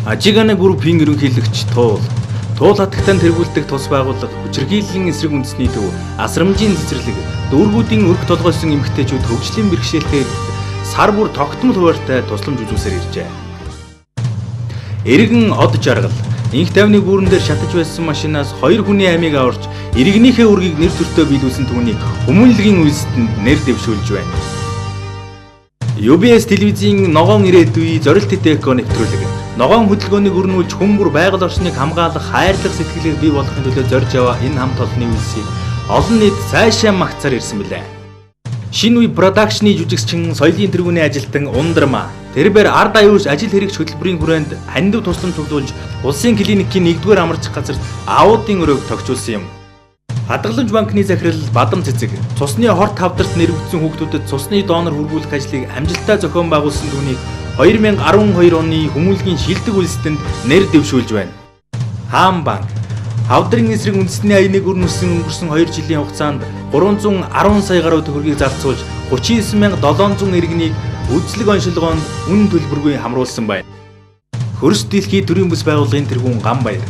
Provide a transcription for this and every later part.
Ажиганы группийн ерөнхийлөгч Туул хатагтан тэргүүлдэг тус байгууллага хүчирхийллийн эсрэг үндэсний төв асрамжийн цэцэрлэг дүүргүүдийн өрх толгойсон эмэгтэйчүүд хөгжлийн бэрхшээлтэй сар бүр тогтмол хуваартай тусламж үзүүлсээр иржээ. Эргэн од жаргал инх тайвны гүүрэн дээр шатаж байсан машинаас 2 хүний амийг аварч иргэнийхээ үргийг нэр төртөө биелүүлсэн түүнийг хүмүүнлэгийн үйлсэнд нэр дэвшүүлж байна. UBS телевизийн ногоон ирээдүй зорилт тэтэко нэвтрүүлэг. Ногоон хөдөлгөөнийг өрнүүлж хүмүүр байгаль орчныг хамгаалах хайрлах сэтгэлийг бий болгохын төлөө зорж яваа энэ хамт олонны үйлсийг олон нийт цаашаа магтсаар ирсэн билээ. Шинэ үе продакшны жүжигчин соёлын тэргүүний ажилтан Ундрама тэрээр ард аюулж ажил хэрэгч хөтөлбөрийн хүрээнд хандив тусламж цуглуулж улсын клиникийн 1-р амарч газарт аудын өрөөг тогтжуулсан юм. Хадгаламж банкны захирал Бадам Цэцэг цусны хорт хавдарт нэрвэгдсэн хүүхдүүдэд цусны донор хүргүүлэх ажлыг амжилттай зохион байгуулсан түүнийг 2012 оны хүмүүнлэгийн шилдэг үйлстэнд нэр дэвшүүлж байна. Хаан банк хавдрын эсрэг үндэсний аяныг өрнүүлсэн өнгөрсөн 2 жилийн хугацаанд 310 сая гаруй төгрөгийг зарцуулж 39700 иргэнийг үдлэг оншилгоонд үнэ төлбөргүй хамруулсан байна. Хөрс дэлхийн төрийн бүс байгууллагын тэргүүн Ганбаяр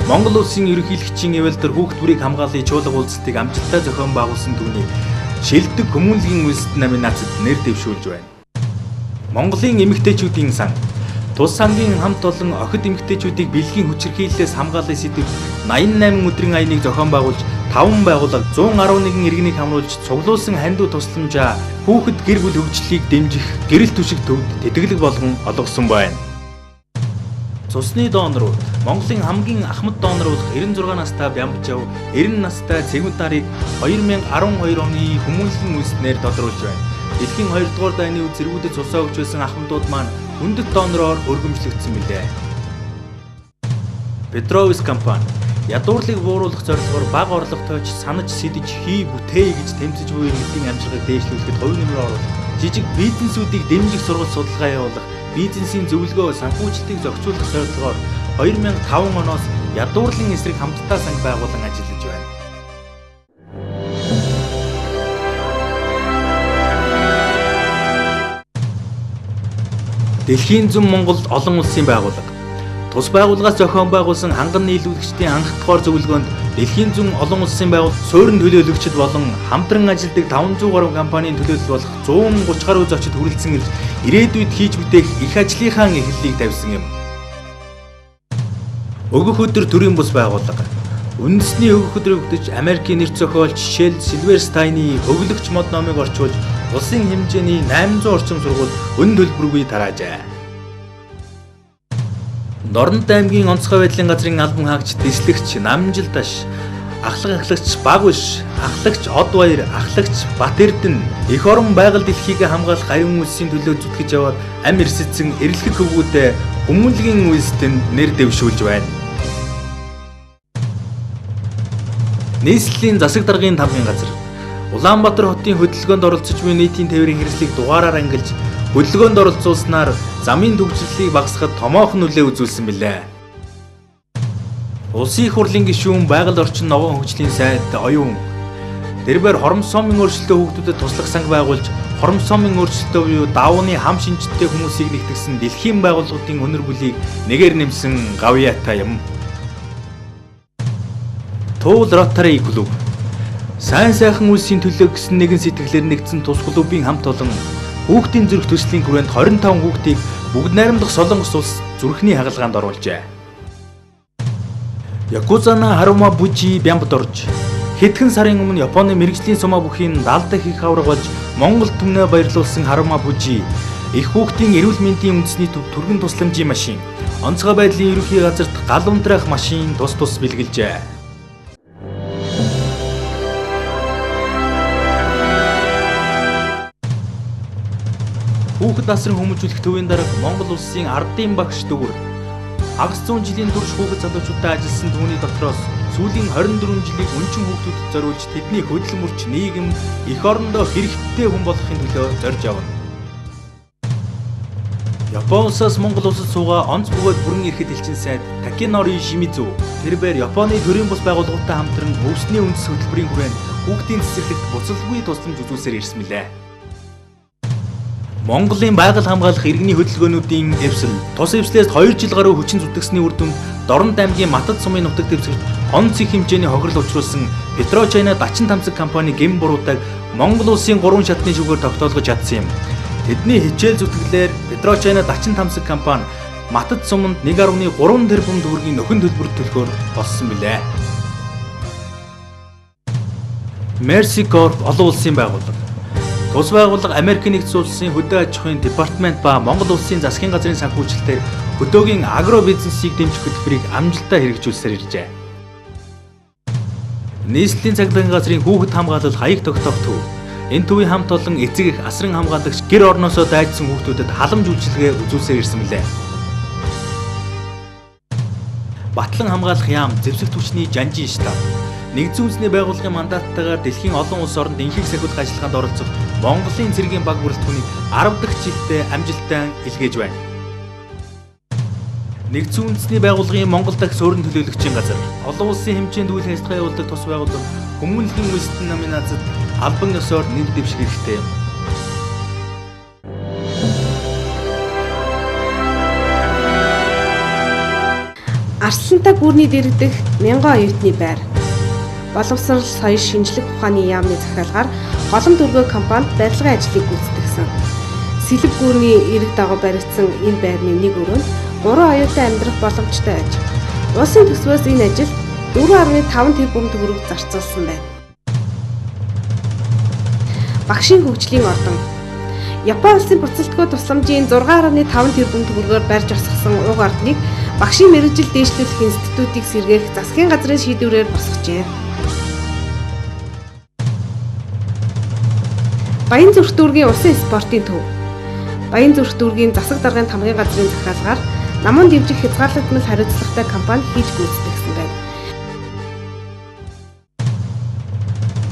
Монгол улсын ерөнхийлөгчийн эвэлдэр хүүхд бүрийг хамгааллын чуулга уулзалтыг амжилттай зохион байгуулсан түүнийг шилдэг хүмүүнлэгийн үйлсэд номинацид нэр дэвшүүлж байна. Монголын эмэгтэйчүүдийн сан Тус сангийн хамт олон охид эмэгтэйчүүдийг бэлгийн хүчирхийллээс хамгааллын сэдэв 88 өдрийн аяныг зохион байгуулж 5 байгууллага 111 иргэнийг хамруулж цуглуулсан хандив тусламжаа хүүхэд гэр бүл хөгжлийг дэмжих гэрэл түшиг төвд тэтгэлэг болгон олгосон байна. Цусны донорууд Монголын хамгийн ахмад донор болох 96 настай Бямбжав 90 настай Цэгмэд нарыг 2012 оны хүмүүнлэгийн үйлснээр тодруулж байна. Дэлхийн 2 дугаар дайны үед зэргүүдэд цусаа өгч байсан ахмадууд маань хүндэт донороор өргөмжлөгдсөн билээ. Петровис компани ядуурлыг бууруулах зорилгоор бага орлоготойч санаж сэтэж хий бүтээе гэж тэмцэж буй иргэдийн амжилтыг дээшлүүлэхэд хувь нэмрээ оруулах, жижиг бизнесүүдийг дэмжих сургалт судалгаа явуулах, бизнесийн зөвлөгөө санхүүжилтийг зохицуулах зорилгоор 2005 оноос ядуурлын эсрэг хамтдаа санг байгуулан ажиллаж байна. Дэлхийн зүүн Монголд олон улсын байгууллага тус байгууллагаас зохион байгуулсан ханган нийлүүлэгчдийн анхдахаар зөвлөгөөнд Дэлхийн зүүн олон улсын байгууллага суурин төлөөлөгчд болон хамтран ажилладаг 500 гаруй компанийн төлөөлөл болох 130 гаруй зочид хүрэлцэн ирж ирээдүйд хийж бүтээх их ажлынхаа эхлэлийг тавьсан юм. Өгөх өдөр төрийн бус байгууллага үндэсний өгөх өдрийг өгдөж Америкийн нэр зохиолч Shell Silverstein-ийн өглөгч мод номыг орчуулж улсын хэмжээний 800 орчим сургууль үнэ төлбөргүй тараажээ. Норнт аймгийн онцгой байдлын газрын албан хаагч Дэслэгч Намжилдаш, ахлагч Багвиш, ахлагч Одбаяр, ахлагч Бат Эрдэнэ эх орон байгаль дэлхийг хамгаалах аюун үйлсийн төлөө зүтгэж яваад ам эрсэлсэн эрэлхэг хөвгүүдэд хүмүүнлэгийн үйлстэнд нэр дэвшүүлж байна. Нийслэлийн засаг даргын тамгын газар Улаанбаатар хотын хөдөлгөөнд оролцож буй нийтийн тээврийн хэрэгслийг дугаараар ангилж хөдөлгөөнд оролцуулснаар замын төвчлөлийг багасгахад томоохон нөлөө үзүүлсэн билээ. Улсын их хурлын гишүүн байгаль орчин ногоон хөгжлийн сайд оюун тэрээр хоромсоомын өөрчлөлтөө хүүхдүүдэд туслах санг байгуулж хоромсоомын өөрчлөлтөө буюу давууны хам шинжтэй хүмүүсийг нэгтгэсэн дэлхийн байгууллагын өнөр бүлийг нэгээр нэмсэн гавьяатай юм. Туул Rotary клуб сайн сайхан үйлсийн төлөө гэсэн нэгэн сэтгэлээр нэгдсэн тус клубын хамт олон хүүхдийн зүрх төслийн хүрээнд 25 хүүхдийг бүгд найрамдах Солонгос улс зүрхний хагалгаанд оруулжээ. Якузана Харума Бужи Бямбд орж хэдхэн сарын өмнө Японы мэрэгжлийн сумаа бүхийн 70 дахь их авраг болж Монгол түмнээ баярлуулсан Харума Бужи их хүүхдийн эрүүл мэндийн үндэсний төв түргэн тусламжийн машин, онцгой байдлын ерөнхий газарт гал унтраах машин тус бэлгэлжээ. Хүүхэд насрын хүмүүжүүлэх төвийн дарга Монгол улсын ардын багш Дүүр хагас 100 жилийн турш хүүхэд залуучуудтай ажилласан түүний дотроос сүүлийн 24 жилийг өнчин хүүхдүүдэд зориулж тэдний хөдөлмөрч нийгэм эх орондоо хэрэгтэй хүн болохын төлөө зорж явна. Япон улсаас Монгол улсад суугаа онц бөгөөд бүрэн ирэхэд элчин сайд Такенори Шимизу тэрээр Японы төрийн бус байгууллагатай хамтран өвсний үндэс хөтөлбөрийн хүрээнд хүүхдийн цэцэрлэгт буцалгүй тусламж үзүүлсээр ирсэн мэлээ. Монголын байгаль хамгаалах иргэний хөдөлгөөнүүдийн эвсэл тус эвслээс 2 жил гаруй хүчин зүтгэсний үр дүнд Дорнод аймгийн Матад сумын нутаг дэвсгэрт онц их хэмжээний хохирол учруулсан Петрочайна Дачин тамсаг компани гэн буруудыг Монгол улсын 3 шатны шүүгээр тогтоолгож чадсан юм. Тэдний хичээл зүтгэлээр Петрочайна Дачин тамсаг компани Матад суманд 1.3 тэрбум төгрөгийн нөхөн төлбөр төлөхөөр болсон билээ. Mercy Corp олон улсын байгууллага. Тус байгууллага Америк нэгдсэн улсын хөдөө аж ахуйн департамент ба Монгол улсын засгийн газрын санхүүжилтээр хөдөөгийн агро бизнесийг дэмжих хөтөлбөрийг амжилттай хэрэгжүүлсээр иржээ. Нийслэлийн цагдаагийн газрын хүүхэд хамгаалал хаяг тогтоох төв. Энэ төвийн хамт олон эцэг эх асран хамгаалагч гэр орноосоо дайжсан хүүхдүүдэд халамж үйлчилгээ үзүүлсээр ирсэн билээ. Батлан хамгаалах яам зэвсэгт хүчний жанжин штаб. Нэгдсэн үндэсний байгууллагын мандаттайгаар дэлхийн олон улс оронд инхийг сахиулах ажиллагаанд оролцох Монголын цэргийн баг бүрэлдэхүүнийг 10 дахь жилдээ амжилттай илгээж байна. Нэгдсэн үндэсний байгууллагын Монгол дахь суурин төлөөлөгчийн газар олон улсын хэмжээнд үйл ажиллагаа явуулдаг тус байгууллага хүмүүнлэгийн үндэстэн номинацид албан ёсоор нэр дэвших хэрэгтэй юм. Арслантай гүрний дэргэдэх мянган оюутны байр. Боловсрол соёл шинжлэх ухааны яамны захиалгаар голом дөрвөө компанид барилгын ажлыг гүйцэтгэсэн. Сэлэг гүрний эрэг дагуу баригдсан энэ байрны нэг өрөөнд 3 оюутан амьдрах боломжтой аж. Улсын төсвөөс энэ ажилд 4.5 тэрбум төгрөг зарцуулсан байна. Багшийн хөгжлийн ордон. Япон улсын буцалтгүй тусламжийн 6.5 тэрбум төгрөгөөр барьж босгосон уг ордныг багшийн мэргэжил дээшлүүлэх институтыг сэргээх засгийн газрын шийдвэрээр босгожээ. Баянзүрх дүүргийн усан спортын төв. Баянзүрх дүүргийн засаг даргын тамгын газрын захиалгаар намын дэвжих хязгаарлагдмал хариуцлагатай компани хийж гүйцэтгэсэн байна.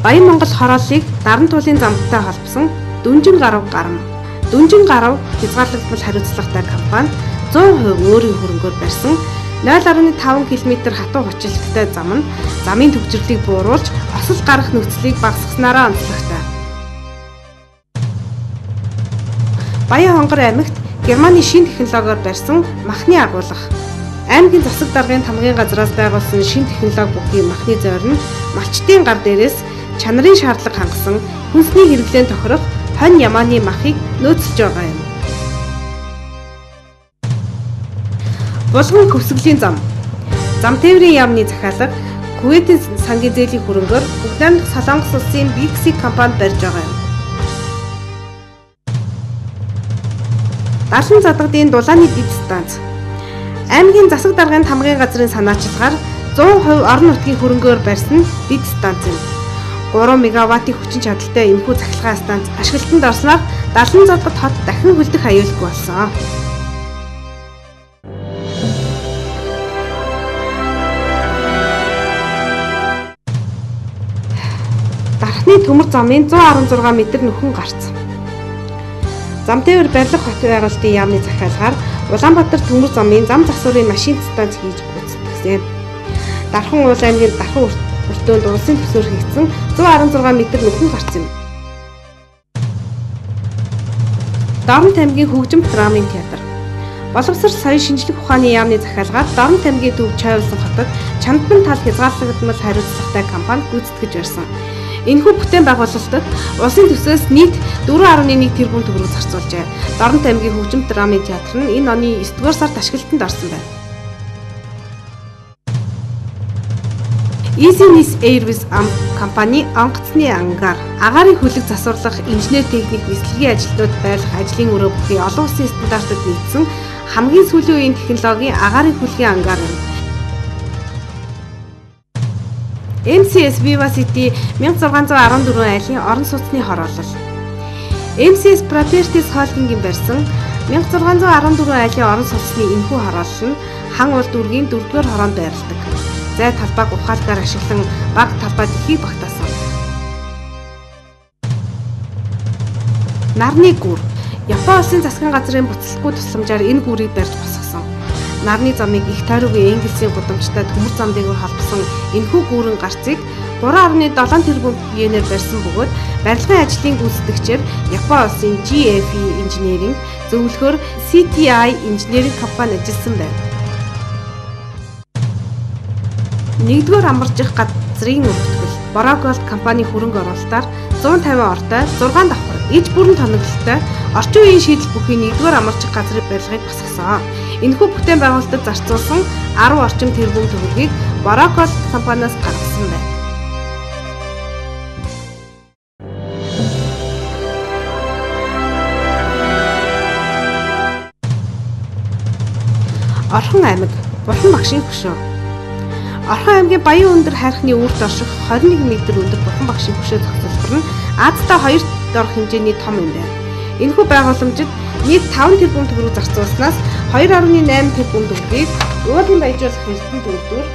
Баян Монгол хорооллыг даран туулын замтай холбосон Дүнжин гарав гарам. Дүнжин гарав хязгаарлагдмал хариуцлагатай компани 100% өөрийн хөрөнгөөр барьсан 0.5 км хатуу хүчилттэй зам нь замын төвчрлийг бууруулж осол гарах нөхцөлийг багасгаснараа онцлогтой. Баян хонгор аймагт Германы шин технологиор барьсан махны агуулга. Аймгийн засаг даргын тамгын газраас байгуулсан шин технологи бүхий махны зойр нь малчтын гар дээрээс чанарын шаардлага хангасан хүнсний хэрэглээнд тохирох хонь ямааны махыг нөөцлж байгаа юм. Булган хөвсгөлийн зам. Зам тээврийн яамны захиалга Кувейтийн сангийн зээлийн хөрөнгөөр Угланд Солонгос улсын BXC компанид барьж байгаа юм. Далан задгадын дулааны дэд станц. Аймгийн засаг даргын тамгын газрын санаачилгаар 100% орон нутгийн хөрөнгөөр барьсан дэд станц юм. 3 мегаваттын хүчин чадалтай энэхүү цахилгаан станц ашиглалтанд орсноор Далан задгад хот дахин хөлдөх аюулгүй болсон. Дархны төмөр замын 116 м нөхөн гарц. Зам тээвэр барилга хот байгуулалтын яамны захиалгаар Улаанбаатар төмөр замын зам засварын машин станц хийж гүйцэтгэсэн. Дархан уул аймгийн Дархан өртөөнд улсын төсвөр хийгдсэн 116 м нөхөн гарц юм. Дорнод аймгийн хөгжим драмын театр. Боловсрол соёл шинжлэх ухааны яамны захиалгаар Дорнод аймгийн төв Чойволсон хотод Чандман тал хязгаарлагдмал хариуцлагатай компани гүйцэтгэж барьсан. Энэхүү бүтээн байгуулалтад улсын төсвөөс нийт 4.1 тэрбум төгрөг зарцуулжээ. Дорнод аймгийн хөгжим драмын театр нь энэ оны 9-р сард ашиглалтанд орсон байна. Easynis Airways компани онгоцны ангаар агаарын хөлөг засварлах инженер техник бэлтгэлийн ажилтнууд байрлах ажлын өрөө бүхий олон улсын стандартад нийцсэн хамгийн сүүлийн үеийн технологийн агаарын хөлгийн ангаар юм. MCS Viva City 1614 айлын орон сууцны хороолол. MCS Properties Holding-ийн барьсан 1614 айлын орон сууцны энэхүү хороолол нь хан уул дүүргийн 4-р хороонд байрладаг. Зай талбайг ухаалгаар ашиглан баг талбайд ихийг багтаасан. Нарны гүр. Япон улсын засгийн газрын буцалтгүй тусламжаар энэ гүрийг барьж босгосон. Нарны замыг их тойроогийн Инглисийн гудамжтай төмөр зам дээгүүр холбосон энэхүү гүүрэн гарцыг 3.7 тэрбум йенээр барьсан бөгөөд барилгын ажлын гүйцэтгэгчээр Япон улсын GFE Engineering зөвлөхөөр CTI Engineering компани ажилласан байна. Нэгдүгээр амаржих газрын өргөтгөл Boracgold компани хөрөнгө оруулалтаар 150 ортой 6 давхар иж бүрэн тоноглолтой орчин үеийн шийдэл бүхий нэгдүгээр амаржих газрын барилгыг босгосон. Энэхүү бүтээн байгуулалтад зарцуулсан 10 орчим тэрбум төгрөгийг Boracgold компаниас гаргасан байна. Орхон аймаг Бурхан багшийн хөшөө. Орхон аймгийн Баян өндөр хайрхны үрд орших 21 м өндөр Бурхан багшийн хөшөө зохицуулбар нь Азтай 2 дор хэмжээний том юм байна. Энэхүү байгууламжид нийт 5 тэрбум төгрөг зарцуулснаас 2.8 тэрбум төгрөгийг уулын баяжуулах эрдэнэ төвлөрөөр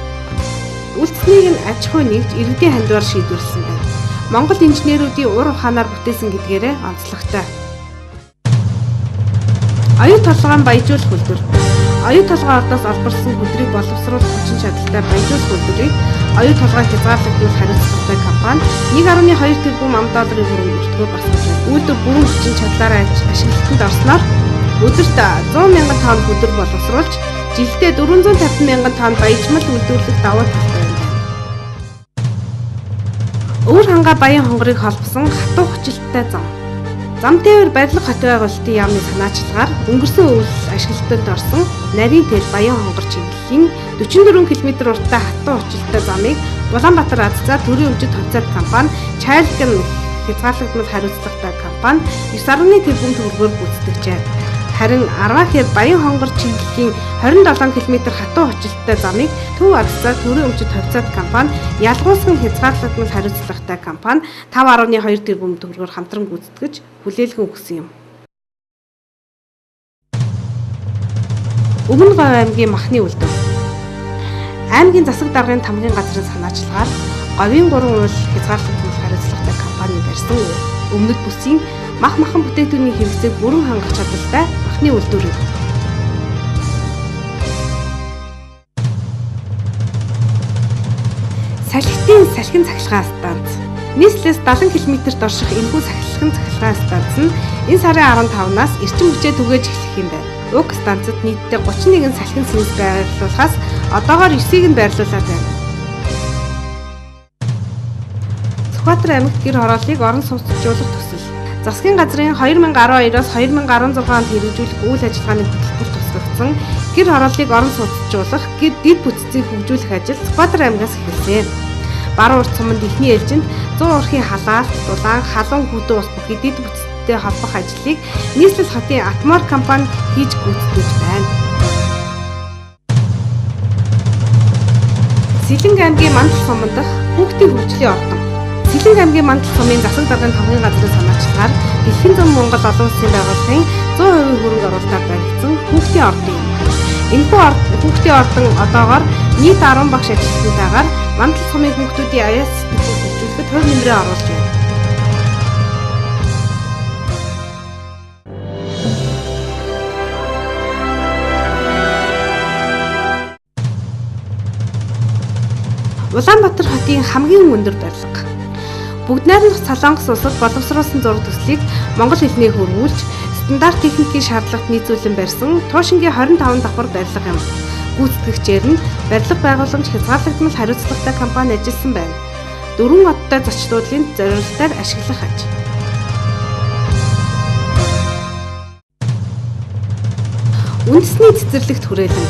үлдсэнийг нь аж ахуй нэгж иргэдийн хандвар шийдвэрлсэн байна. Монгол инженеруудын ур ухаанаар бүтээсэн гэдгээрээ онцлогтой. Оюут толгойн баяжуулах үйлдвэр. Оюут толгой ордоос олборлсон хөдрийг боловсруулах хүчин чадалтай баяжуулах үйлдвэрийг оюут толгой хязгаарлагдмал хариуцлагатай компани 1.2 тэрбум ам долларын хөрөнгө өртгөөр босгож байна. Үйлдвэр бүрэн хүчин чадлаараа ашиглалтанд орсноор өдөрт 100 мянган тонн хөдөр боловсруулж жилдээ 450 мянган тонн баяжмал үйлдвэрлэх давуу талтай байна. Өвөр хангаа Баян хонгорыг холбосон хатуу хүчилттэй зам. Зам тээвэр барилга хот байгуулалтын яамны санаачлагаар өнгөрсөн өвөл ашиглалтанд орсон нарийн тээр Баян хонгор чиглэлийн 44 км урттай хатуу хүчилттэй замыг Улаанбаатар Аззаа төрийн өмчит хувьцаат компани Childgen хязгаарлагдмал хариуцлагатай компани 9.1 тэрбум төгрөгөөр гүйцэтгэжээ. Харин Арвахэр Баян хонгор чиглэлийн 27 км хатуу хүчилттэй замыг Төв Аззаа төрийн өмчит хувьцаат компани Ялгуусган хязгаарлагдмал хариуцлагатай компани 5.2 тэрбум төгрөгөөр хамтран гүйцэтгэж хүлээлгэн өгсөн юм. Өмнө Говь аймгийн махны үйлдвэр. Аймгийн засаг даргын тамгын газрын санаачлагаар Говийн 3 уул хязгаарлагдмал хариуцлагатай компани барьсан өмнөд бүсийн махан бүтээгдэхүүний хэрэгцээг бүрэн хангах чадвартай махны үйлдвэр юм. Салхин цахилгаан станц. Нийслэлээс 70 км-т орших энэхүү салхин цахилгаан станц нь энэ сарын 15-наас эрчим хүчээ түгээж эхлэх юм байна. Уг станцад нийтдээ 31 салхин сэнс байрлуулахаас одоогоор 9-ийг нь байрлуулад байна. Сүхбаатар аймагт гэр хорооллыг орон сууцжуулах төсөл. Засгийн газрын 2012-оос 2016 онд хэрэгжүүлэх үйл ажиллагааны хөтөлбөр тусгагдсан гэр хорооллыг орон сууцжуулах гэд дэд бүтцийг хөгжүүлэх ажил Сүхбаатар аймгаас эхэлсэн. Баруун урт суманд ихний ээлжинд 100 урхийн халаалт, дулаан, халуун хөдөө ус бүхий дэд бүтцтэй холбох ажлыг нийслэл хотын Атмор компани хийж гүйцэтгэж байна. Сэлэнг аймгийн Мандал суманд дах хүүхдийн хөгжлийн ордон. Сэлэнг аймгийн Мандал сумын засаг даргын тамгын газрын санаачлагаар Дэлхийн зам Монгол олон улсын байгууллагын 100% хөрөнгө оруулалтаар баригдсан хүүхдийн ордон юм. Энэхүү хүүхдийн ордон одоогоор нийт 10 багш ажилтнуудаагаар Мандал сумын хүүхдүүдийн аяас сэтгэлийг хөгжүүлэхэд хувь нэмрээ оруулж байна. Улаанбаатар хотын хамгийн өндөр барилга. Бүгд найрамдах Солонгос улсад боловсруулсан зураг төслийг монгол хэлээр хөрвүүлж стандарт техникийн шаардлагат нийцүүлэн барьсан Туушингийн 25 давхар барилга юм. Гүйцэтгэгчээр нь барилга байгууламж хязгаарлагдмал хариуцлагатай компани ажилласан байна. 4 хоттой зочдлуудын зориулалтаар ашиглах аж. Үндэсний цэцэрлэгт хүрээлэн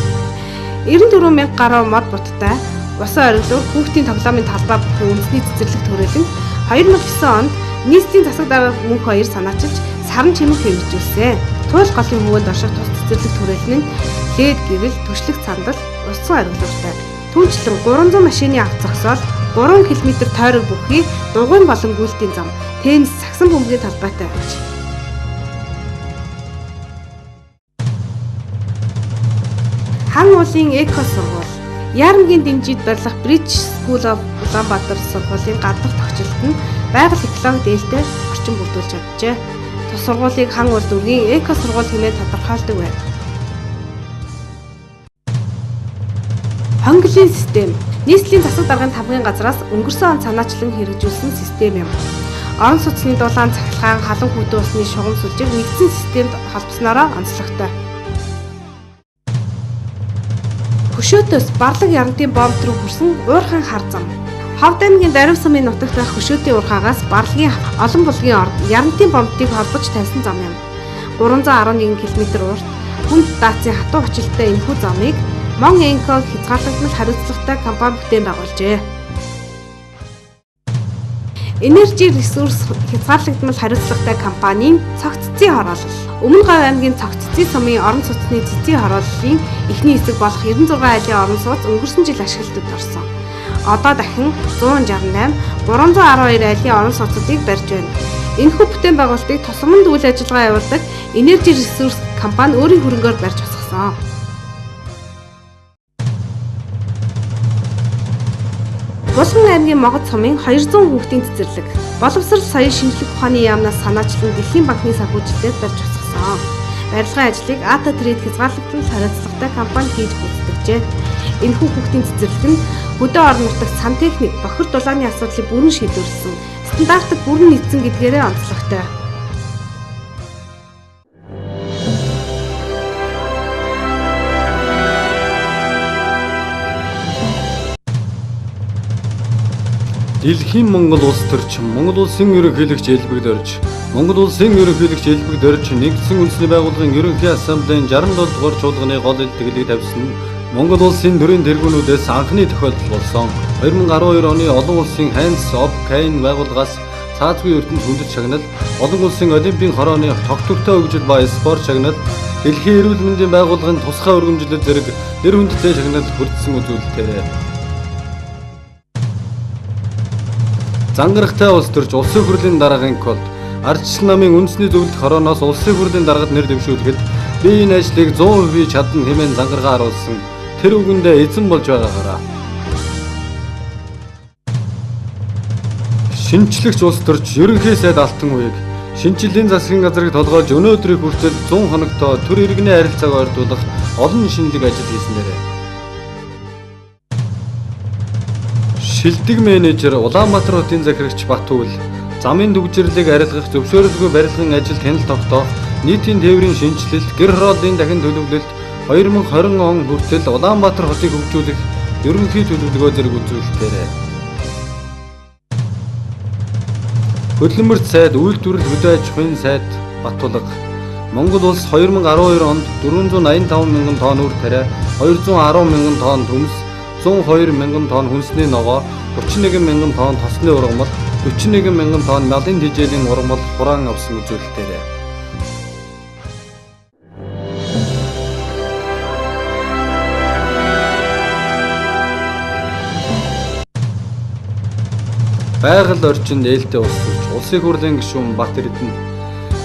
94 мянга гаруй мод буттай усан ориглуур хүүхдийн тоглоомын талбай бүхэн үндэсний цэцэрлэгт хүрээлэн 2009 онд нийслэлийн засаг дарга мөнх хоёр санаачилж саран чимэг хэрэгжүүлсэн. Туул голын хөвөнд орших тус цэцэрлэгт хүрээлэн нь лед гэрэл, түшлэг цандал, усан ориглууртай. Түүнчлэн 300 машины авто зогсоол 3 км тойрог бүхий дугуйн болон гүйлтийн зам, теннис, сагсан бөмбөгийн талбайтай аж. Хан уулын эко сургууль. Яармгийн дэмжид барилах Bridge School of Улаанбаатар сургуулийн гаднах тогтчлолт нь байгаль экологи дээлтэй орчин бүрдүүлж чаджээ. Тус сургуулийг хан уул дүүргийн эко сургууль хэмээн тодорхойлдог байна. Хонглын систем. Нийслэлийн засаг даргын тамгын газраас өнгөрсөн он санаачлан хэрэгжүүлсэн систем юм. орон сууцны дулаан цахилгаан халуун хүйтэн усны шугам сүлжиг нэгдсэн системд холбосноороо онцлогтой. Хөшөөтөөс барлаг ярантын бомб руу хүрсэн уурхайн хар зам. Ховд аймгийн Дарив сумын нутагт байх хөшөөтийн уурхаагаас барлагын олон булгийн орд ярантын бомбтыг холбож тавьсан зам юм. 311 км урт хүнд даацын хатуу очилттой энэхүү замыг Мон Энко хязгаарлагдмал хариуцлагатай компани бүтээн байгуулжээ. Энержи ресурс хязгаарлагдмал хариуцлагатай компанийн цогццын хороолол. Өмнө Говь аймгийн цогццын сумын орон сууцны цэцгийн хорооллын эхний хэсэг болох 96 айлын орон сууц өнгөрсөн жил ашиглалтад орсон. Одоо дахин 168, 312 айлын орон сууцуудыг барьж байна. Энэхүү бүтээн байгуулалтыг тусгамд үйл ажиллагаа явуулдаг Энержи ресурс компани өөрийн хөрөнгөөр барьж босгосон. Булган аймгийн Могод сумын 200 хүүхдийн цэцэрлэг боловсрол соёлын шинжлэх ухааны яамнаас санаачлан Дэлхийн банкны санхүүжилтээр барьж босгосон. Барилгын ажлыг Ата Трейд хязгаарлагдмал хариуцлагатай компани хийж гүйцэтгэжээ. Энэхүү хүүхдийн цэцэрлэг нь хөдөө орон нутагт сантехник, бохир дулааны асуудлыг бүрэн шийдвэрлсэн, стандартад бүрэн нийцсэн гэдгээрээ онцлогтой. Дэлхийн Монгол улс төрч Монгол улсын ерөнхийлөгч элбэгд орж Монгол улсын ерөнхийлөгч элбэгд орж нэгдсэн үндэсний байгууллагын ерөнхий ассамблеийн 67 дугаар чуулганы гол илтгэлийг тавьсан Монгол улсын төрийн тэргүүнүүдээс анхны тохиолдол болсон. 2012 оны олон улсын Hands of Cain байгууллагаас цаазгүй ертөнд хүндэт шагнал, олон улсын олимпийн хорооны тогтвортой хөгжил ба спорт шагнал, дэлхийн эрүүл мэндийн байгууллагын тусгай өргөмжлөл зэрэг нэр хүндтэй шагнал хүртсэн үзүүлэлтээр Зангарахтай улс төрч улсын хурлын даргын код ардчлал намын үндэсний зөвлөлт хорооноос улсын хурлын даргад нэр дэвшүүлэхэд би энэ ажлыг 100% чадна хэмээн зангаргаа харуулсан тэр үгэндээ эзэн болж байгаагаараа шинжлэгч улс төрч ерөнхий сайд Алтан уяг шинжиллийн засгийн газрыг толгойлж өнөөдрийг хүртэл 100 хоногтоо төр иргэний харилцааг ойртуулах олон шинэлэг ажил хийснээр Шилдэг менежер Улаанбаатар хотын захирагч Батүл замын түгжирлийг арилгах зөвшөөрөлгүй барилгын ажилд хяналт тогтоох нийтийн тээврийн шинжилэлт гэр хорооллын дахин төлөвлөлт 2020 он хүртэл Улаанбаатар хотыг хөгжүүлэх ерөнхий төлөвлөгөө зэрэг үзүүлэлтээр хөдөлмөрт сайд үйлдвэрлэл хөдөө аж ахуйн сайд Батулга Монгол улс 2012 онд 485 мянган тонн үр тариа 210 мянган тонн төмс 102 мянган тонн хүнсний ногоо, 31 мянган тонн тосны ургамал, 41 мянган тонн малын тэжээлийн ургамал хураан авсан үзүүлэлтээр байгаль орчинд ээлтэй улс төрч улсын хурлын гишүүн Бат Эрдэнэ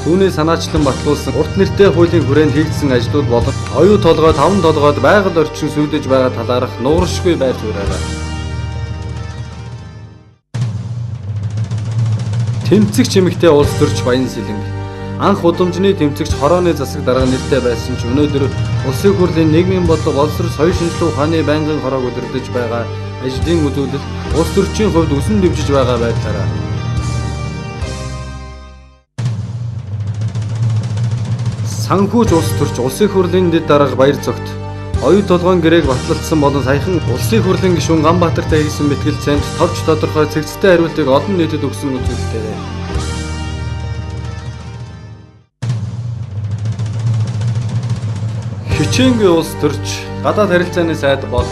түүний санаачлан батлуулсан урт нэртэй хуулийн хүрээнд хийгдсэн ажлууд болон оюу толгой 5 толгойд байгаль орчин сүлдэж байгаа талаарх нууршгүй байр суурьаараа тэмцэгч эмэгтэй улс төрч Баян Сэлэнг анх удамжны тэмцэгч хорооны засаг дарга нэртэй байсан ч өнөөдөр улсын хурлын нийгмийн бодлого боловсрол соёлын шинжилгээ ухааны байнгын хороог удирдах байгаа ажлын үзүүлэлт улс төрчийн хувьд өсөн дэвжиж байгаа байдлаараа санхүүж улс төрч улсын хурлын дэд дарга баяр цогт оюу толгойн гэрээг батлалцсан болон саяхан улсын хурлын гишүүн Ганбаатартай хийсэн мэтгэл цамд товч тодорхой цэгцтэй хариултыг олон нийтэд өгсөн үзүүлэлтээр хичээнгүй улс төрч гадаад харилцааны сайд бол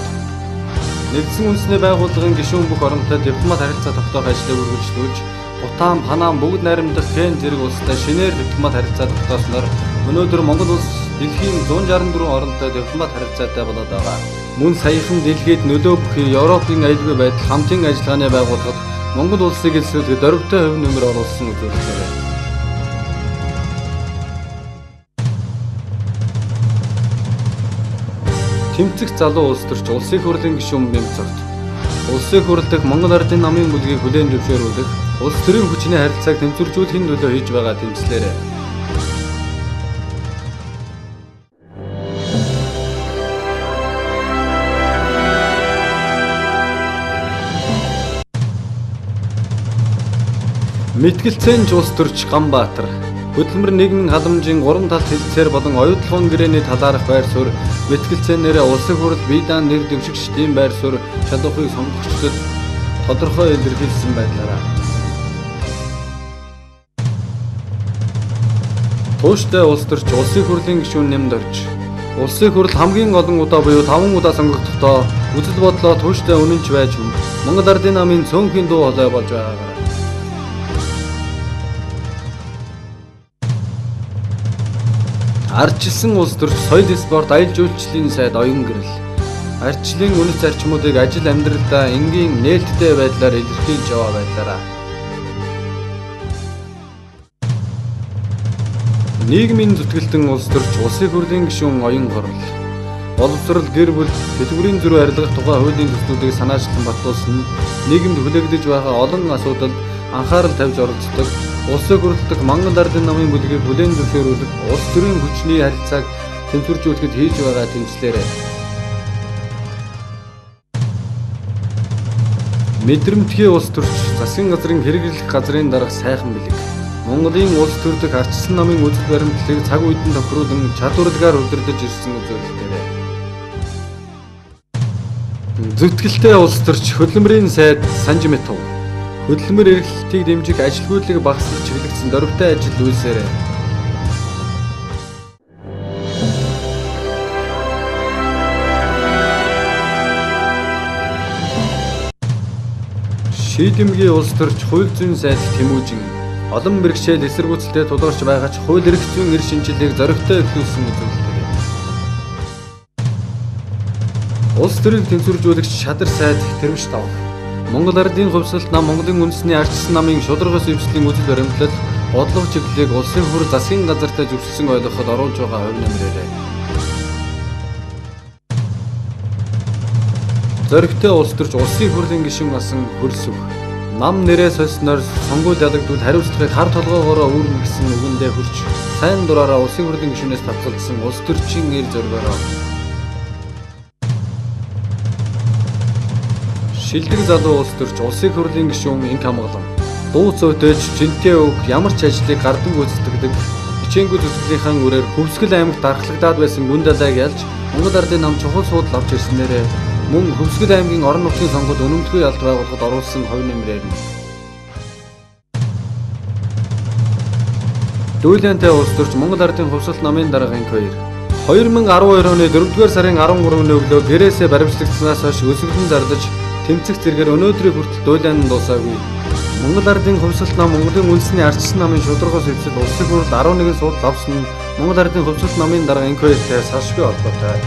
нэгдсэн үндэсний байгууллагын гишүүн бүх оронтой дипломат харилцаа тогтоох ажлыг үргэлжлүүлж Бутан, Панам бүгд найрамдах Кен зэрэг улстай шинээр дипломат харилцаа тогтоосноор өнөөдөр Монгол улс дэлхийн 164 оронтой дипломат харилцаатай болоод байгаа. Мөн саяхан дэлхийд нөлөө бүхий Европын аюулгүй байдал хамтын ажиллагааны байгууллагад Монгол улсыг эсвэлгэхэд дөрвтэй хувь нэмэр оруулсан үзүүлэлтээр тэмцэх залуу улс төрч улсын хурлын гишүүн Бэмцогт улсын хурал дахь Монгол ардын намын бүлгийг хүлээн зөвшөөрүүлэх улс төрийн хүчний харилцааг тэмцвэржүүлэхийн төлөө хийж байгаа тэмцлээрээ Мэтгэлцэн улс төрч Ганбаатар хөдөлмөр нийгмийн халамжийн 3 талт хэлцээр болон оюутлогын гэрээний талаарх байр суурь мэтгэлцээнээрээ улсын хурал бие даан нэр дэвшигч тийм байр суурь шалгахыг сонгогчдод тодорхой илэрхийлсэн байдлаараа тууштай улс төрч улсын хурлын гишүүн нэмд орж улсын хурал хамгийн олон удаа буюу 5 удаа сонгогдохдоо үзэл бодлоо тууштай үнэнч байж Монгол Ардын намын цөөнхийн дуу хоолой болж байгаагаар Ардчилсан улс төрч соёл спорт аялал жуулчлалын сайд оюун гэрэл ардчлалын үнэт зарчмуудыг ажил амьдралдаа энгийн нээлттэй байдлаар илэрхийлж яваа байдлаараа нийгмийн зүтгэлтэн улс төрч улсын хурлын гишүүн оюун хорол боловсрол гэр бүл тэтгэврийн зөрүү арилгах тухай хуулийн төслүүдийг санаачлан батлуулсан нийгэмд хүлээгдэж байгаа олон асуудалд анхаарал тавьж оролцдог улсын хурал дахь Монгол Ардын намын бүлгийг бүлээн зөвшөөрүүлэх улс төрийн хүчний харилцааг тэнцвэржүүлэхэд хийж байгаа тэмцлээрээ мэдрэмтгий улс төрч засгийн газрын хэрэглэх газрын дарга сайхан бэлэг Монголын улс төр дэх ардчилсан намын үзэл баримтлалыг цаг үедэн тохируулан чадварлагаар удирдах ирсэн үзүүлэлтээрээ зүтгэлтэй улс төрч хөдөлмөрийн сайд Санжимэтов хөдөлмөр эрхлэлтийг дэмжих ажилгүйдлыг багасгах чиглэгдсэн дөрвтэй ажил үйлсээрээ шийдэмгий улс төрч хууль зүйн сайд Тэмүүжин олон бэрхшээл эсэргүүцэлтэд тулгарч байгаа ч хууль эрх зүйн эр шинжилгээг зоригтой эхлүүлсэн үзүүлэлтээр улс төрийг тэнцвэржүүлэгч шадар сайд Тэрвэш Тав Монгол Ардын хувьсгалт нам Монголын үндэсний ардчилсан намын шударгаас эвслийн үзэл баримтлал бодлого чиглэлийг улсын хур засгийн газартай зөвшөөрсөн ойлгоход оруулж байгаа хувь нэмрээрээ зоригтой улс төрч улсын хурлын гишүүн асан хөрсөв нам нэрээ сольсноор сонгуул ялагдвал хариуцлагыг хар толгоогоороо үүрнэ гэсэн үгэндээ хүрч сайн дураараа улсын хурлын гишүүнээс татгалзсан улс төрчийн эр зоригоороо шилдэг залуу улс төрч улсын хурлын гишүүн инк хамгаалan дууц өтөж жинтэй өг ямар ч ажлыг гардан гүйцэтгэдэг хичээнгүй зүтгэлийнхэн үрээр Хөвсгөл аймагт дархлагдаад байсан гүн далайг ялж Монгол Ардын нам чухал суудал авч ирснээрээ мөн Хөвсгөл аймгийн орон нутгийн сонгуульд өнөмтгөө ялд байгуулахад оруулсан хувь нэмрээр нь Дүүлэнтэй улс төрч Монгол Ардын хувьсгалт намын дарга инк 2012 оны 4-р сарын 13-ны өглөө гэрээсээ баримтлагдсанаас хойш өсөглөн зардаж тэмцэх зэргээр өнөөдрийг хүртэл дуйлаан нь дуусаагүй. Монгол Ардын хувьсгалт нам Монголын үндэсний ардчилсан намын шударгаас эвсэл улсын хурал 11 суудал авсан нь Монгол Ардын хувьсгалт намын дарга инк 2-тэй салшгүй холбоотой.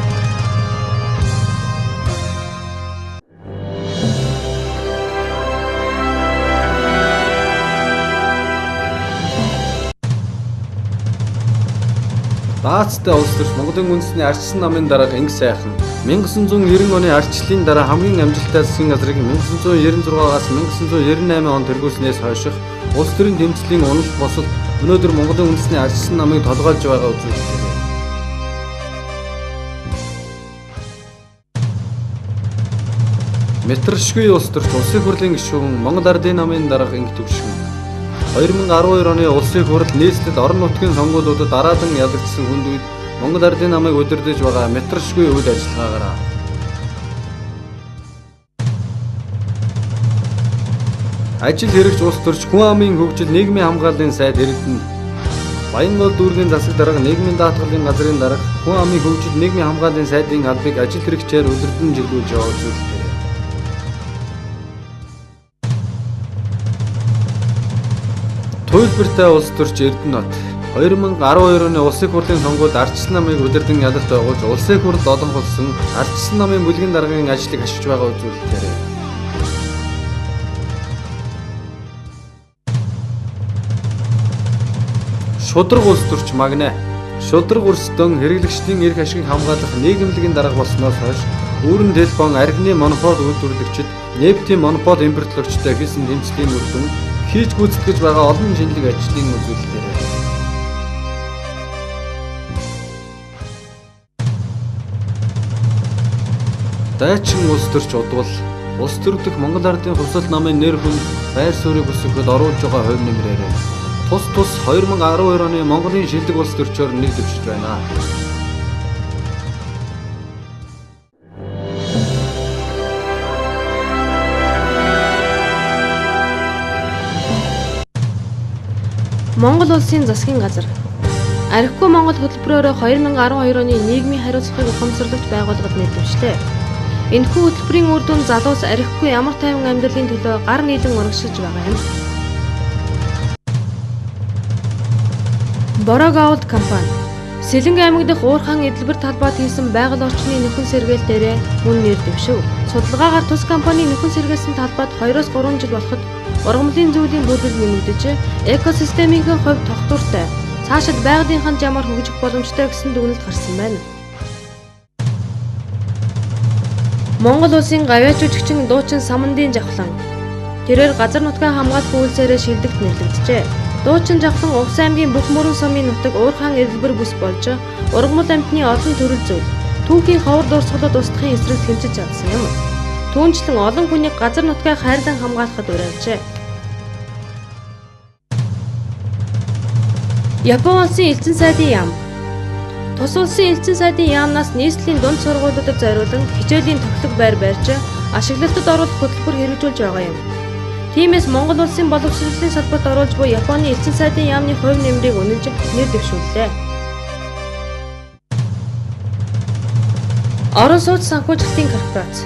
Даацтай улс төрч Монголын үндэсний ардчилсан намын дарга инк сайхан 1990 оны ардчлалын дараа хамгийн амжилттай засгийн газрыг 1996-аас 1998 он тэргүүлснээс хойших улс төрийн тэмцлийн унал босол өнөөдөр Монголын үндэсний ардчилсан намыг толгойлж байгаа үзүүлэлтээр Метршгүй улс төрч улсын хурлын гишүүн Монгол Ардын намын дарга инк төвшин 2012 оны улсын хурал нийслэл орон нутгийн сонгуулиудад дараадан ялагдсан хүнд үед Монгол Ардын намыг удирдах байгаа метршгүй үйл ажиллагаагаараа ажил хэрэгч улс төрч хүн амын хөгжил нийгмийн хамгааллын сайд Эрдэнэ Баянгол дүүргийн засаг дарга нийгмийн даатгалын газрын дарга хүн амын хөгжил нийгмийн хамгааллын сайдын албыг ажил хэрэгчээр удирдан чиглүүлж яваа үзүүлэлтээр Туйлбартай улс төрч Эрдэнэт 2012 оны улсын хурлын сонгуульд ардчилсан намыг удирдан ялалт байгуулж улсын хурлд олон болсон ардчилсан намын бүлгийн даргын ажлыг хашиж байгаа үзүүлэлтээр Шудраг улс төрч Магнэ Шудраг өрсдөн хэрэглэгчдийн эрх ашигыг хамгаалах нийгэмлэгийн дарга болсноос хойш өөрийн телефон архины монопол үйлдвэрлэгчид нефтийн монопол импортлогчтой хийсэн тэмцлийн үр дүн хийж гүйцэтгэж байгаа олон шинжлэх ажлын үзүүлэлтээр Дайчин улс төрч удвал Улс төр дэх Монгол Ардын хувьсгал намын нэр хүнд байр суурийг өсгөхөд оруулж байгаа хувь нэмрээрээ тус 2012 оны Монголын шилдэг улс төрчөөр нэр дэвшиж байна. Монгол улсын засгийн газар Архигүй Монгол хөтөлбөрөөр 2012 оны нийгмийн хариуцлагыг ухамсарлагч байгууллагад нэр дэвшлээ. Энэхүү хөтөлбөрийн үр дүн залуус архигүй ямар тайван амьдралын төлөө гар нийлэн урагшилж байгаа юм. Бороо Gold компани Сэлэнг аймаг дахь Уурхаан эдлбэр талбайд хийсэн байгаль орчны нөхөн сэргээлтээрээ мөн нэр дэвшив. Судалгаагаар тус компани нөхөн сэргээсэн талбайд 2-3 жил болоход ургамлын зүйлийн бүлэл нэмэгдэж, экосистемийн хувьд тогтвортой, цаашид байгалийнханд ямар хөгжих боломжтой гэсэн дүгнэлт гарсан байна. Монгол улсын гавьяа жүжигчин дуучин Самандын Жавхлан тэрээр газар нутгаа хамгаалах үйлсээрээ шилдэгт нэрлэгджээ. Дуучин Жавхлан Увс аймгийн бүх мөрөн сумын нутаг Уурхаан эдлбэр бүс болж ургамал амьтны олон төрөл зүйл түүхийн ховор дурсгалууд устдахын эсрэг тэмцэж чадсан юм. Түүнчлэн олон хүнийг газар нутгаа хайрлан хамгаалахад уриалжээ. Япон улсын элчин сайдын яам Тус улсын элчин сайдын яамнаас нийслэлийн дунд сургуулиудад зориулан хичээлийн тоглох байр барьж ашиглалтад оруулах хөтөлбөр хэрэгжүүлж байгаа юм. Тиймээс Монгол улсын боловсролын салбарт оруулж буй Японы элчин сайдын яамны хувь нэмрийг үнэлж нэр дэвшүүллээ. Орон сууц санхүүжилтийн корпорац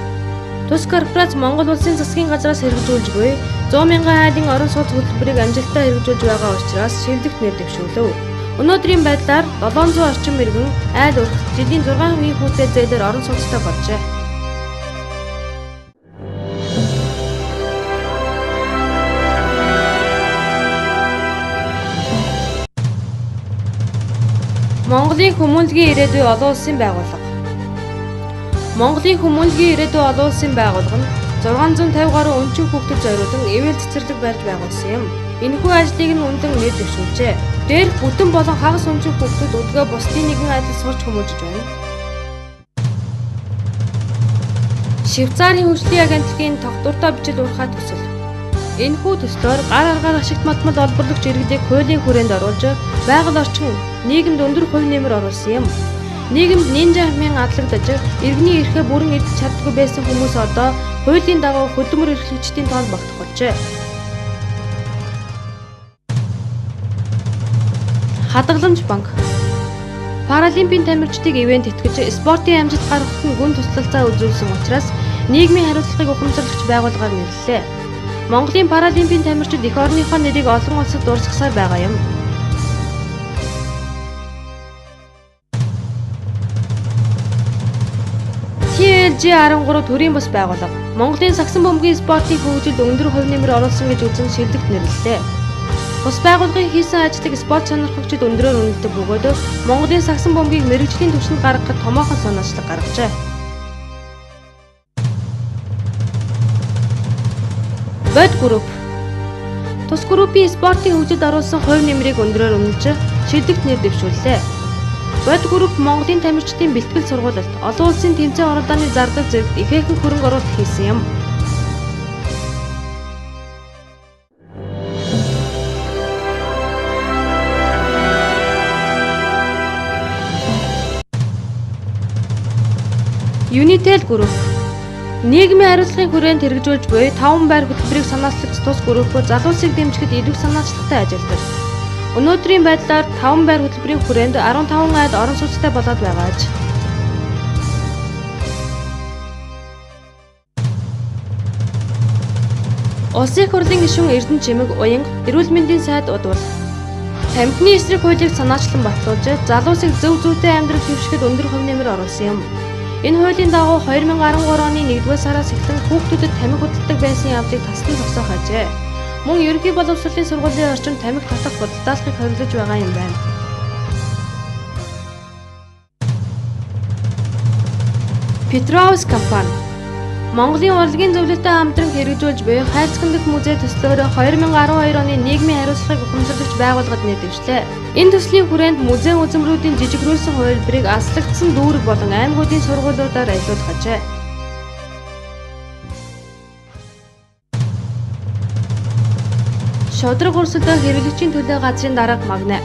Тус корпорац Монгол улсын засгийн газраас хэрэгжүүлж буй 100 мянган айлын орон сууц хөтөлбөрийг амжилттай хэрэгжүүлж байгаа учраас шилдэгт нэр дэвшүүлв. Өнөөдрийн байдлаар 700 орчим иргэн айл урах жилийн 6% хүүтэй зээлээр орон сууцтай болжээ. Монголын хүмүүнлэгийн ирээдүй олон улсын байгууллага Монголын хүмүүнлэгийн ирээдүй олон улсын байгууллага нь 650 гаруй өнчин хүүхдэд зориулан ивэл цэцэрлэг барьж байгуулсан юм. Энэхүү ажлыг нь үнэн нэр дэвшүүлжээ. Дээрх бүтэн болон хагас өнчин хүүхдүүд өдгөө бусдын нэгэн адил сурч хүмүүжиж байна. Швейцарын хөгжлийн агентлагийн тогтвортой бичил урхаа төсөл. Энэхүү төслөөр гар аргаар ашигт матмал олборлогч иргэдийг хуулийн хүрээнд оруулж байгаль орчин нийгэмд өндөр хувь нэмэр оруулсан юм. Нийгэмд нинжа хамын адлагдаж иргэний эрхээ бүрэн эдэлж чаддаггүй байсан хүмүүс одоо хуулийн дагуу хөдөлмөр эрхлэгчдийн тоонд багтах болжээ. Хадгаламж банк Паралимпийн тамирчдыг ивент тэтгэж спортын амжилт гаргахад нь гүн туслалцаа үзүүлсэн учраас нийгмийн хариуцлагыг ухамсарлагч байгууллагаар нэрлэлээ. Монголын паралимпийн тамирчид эх орныхоо нэрийг олон улсад дурсгасаар байгаа юм. TLG 13 төрийн бас байгууллага Монголын сагсан бөмбөгийн спортын хөгжилд өндөр хувь нэмэр оруулсан гэж үзэн шилдэгт нэрлэлээ. Бус байгууллагын хийсэн ажлыг спорт сонирхогчид өндрөөр үнэлдэг бөгөөд Монголын сагсан бөмбөгийг мэргэжлийн түвшинд гаргахад томоохон санаачлаг гаргажээ. Бод групп Тус группийн спортын хөгжилд оруулсан хувь нэмрийг өндрөөр үнэлж шилдэгт нэр дэвшүүллээ. Бод групп Монголын тамирчдын бэлтгэл сургуулилт олон улсын тэмцээн оролдооны зардаг зэрэгт ихээхэн хөрөнгө оруулалт хийсэн юм. Unitel групп нийгмийн хариуцлагын хүрээнд хэрэгжүүлж буй 5 байр хөтөлбөрийг санаачлагч тус групп залуусыг дэмжихэд илүү санаачлагтай ажилладаг. Өнөөдрийн байдлаар 5 байр хөтөлбөрийн хүрээнд 15 айл орон сууцтай болоод байгааж. Улсын их хурлын гишүүн Эрдэнэ Чимэг уянга эрүүл мэндийн сайд удвал тамхины эсрэг хуулийг санаачлан батлуулж залуусыг зөв зүйтэй амьдрал хэвшихэд өндөр хувь нэмэр оруулсан юм. Энэ хуулийн дагуу 2013 оны 1-р сараас эхлэн хүүхдүүдэд тамхи худалдаг байсан явдлыг таслан зогсоох ажээ. Мөн ерөнхий боловсролын сургуулийн орчинд тамхи татах бодлоалахыг хориглож байгаа юм байна. Петроус компани Монголын урлагийн зөвлөлтөй хамтран хэрэгжүүлж буй хайрцагт музей төслөөр 2012 оны нийгмийн хариуцлагыг ухамсарлагч байгууллагад нэр дэвшлээ. Энэ төслийн хүрээнд музейн үзмрүүдийн жижигрүүлсэн хувилбарыг аслагдсан дүүрэг болон аймагуудын сургуулиудаар аялуулах ажээ. Шудраг өрсөлдөө хэрэглэгчийн төлөө газрын дарга магна.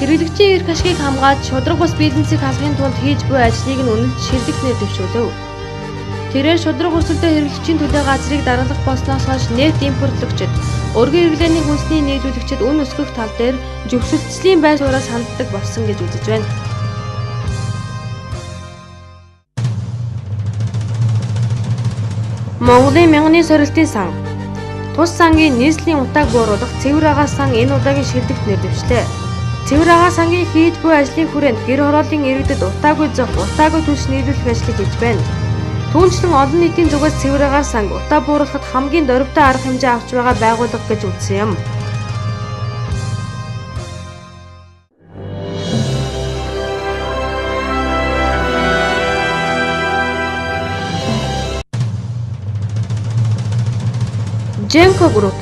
Хэрэглэгчийн эрх ашигыг хамгааж шудраг бус бизнесийг халахын тулд хийж буй ажлыг нь үнэлж шилдэг нэр дэвшүүлв. Тэрээр шудраг өрсөлдөө хэрэглэгчийн төлөө газрыг даргалах болсноос хойш нефт импортлогчид, өргөн хэрэглээний хүнсний нийлүүлэгчид үн өсгөх тал дээр зөвшөлтслийн байр сууриас ханддаг болсон гэж үзэж байна. Монголын мянганы сорилтын сан. Тус сангийн нийслэлийн утааг бууруулах цэвэр агаас сан энэ удаагийн шилдэгт нэр дэвшлээ. Цэвэр агаас сангийн хийж буй ажлын хүрээнд гэр хорооллын иргэдэд утаагүй зах, утаагүй төлс нийлүүлэх ажлыг хийж байна. Түүнчлэн олон нийтийн зүгээс цэвэр агаас санг утаа бууруулахад хамгийн дөрвтэй арга хэмжээ авч байгаа байгууллага гэж үзсэн юм. Genco Group,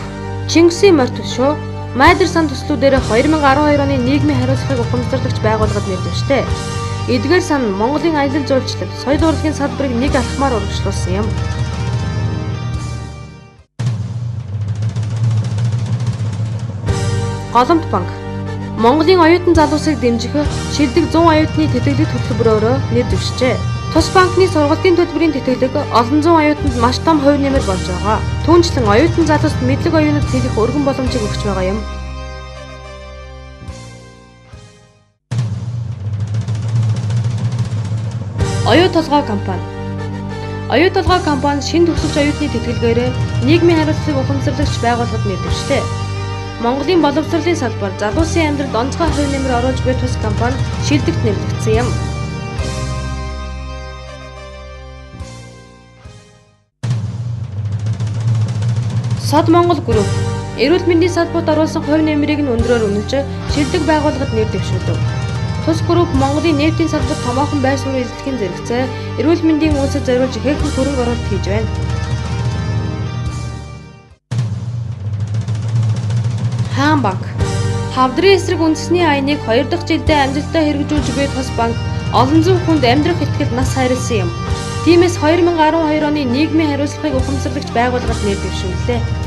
Чингисийн морь төшөө, Майдер сан төслүүдээр 2012 оны нийгмийн хариуцлагыг ухамсарлагч байгууллагад нэр дэвштэй. Эдгээр сан Монголын аялал жуулчлал, соёл урлагийн салбарыг нэг алхмаар урагшлуулсан юм. Голомт банк, Монголын оюутан залуусыг дэмжих шилдэг 100 оюутны тэтгэлэг төлбөрөөрөө нэр дэвшжээ. Тус банкны сургалтын төлбөрийн тэтгэлэг олон зуун оюутанд маш том хувь нэмэр болж байгаа. Түүнчлэн оюутан залууст мэдлэг оюуныг хийх өргөн боломжийг өгч байгаа юм. Оюу толгой компани. Оюу толгой компани шинэ төгсөгч оюутны тэтгэлгээр нийгмийн хариуцлагыг ухамсарлагч байгууллагад нэр дэвштэй. Монголын боловсролын салбар залуусын амьдралд онцгой хувь нэмэр оруулж буй тус компани шилдэгт нэрлэгдсэн юм. Сод Монгол Group, эрүүл мэндийн салбарт оруулсан хувь нэмрийг нь өндрөөр үнэлж шилдэг байгууллагад нэр дэвшүүлв. Тус групп Монголын нефтийн салбарт томоохон байр суурь эзлэхийн зэрэгцээ эрүүл мэндийн үйлсэд зориулж ихээхэн хөрөнгө оруулалт хийж байна. Хаан банк, хавдрын эсрэг үндэсний аяныг 2 дахь жилдээ амжилттай хэрэгжүүлж буй тус банк олон зуун хүнд амьдрах итгэл нас хайрлсан юм. Тиймээс 2012 оны нийгмийн хариуцлагыг ухамсарлагч байгууллагад нэр дэвшүүллээ.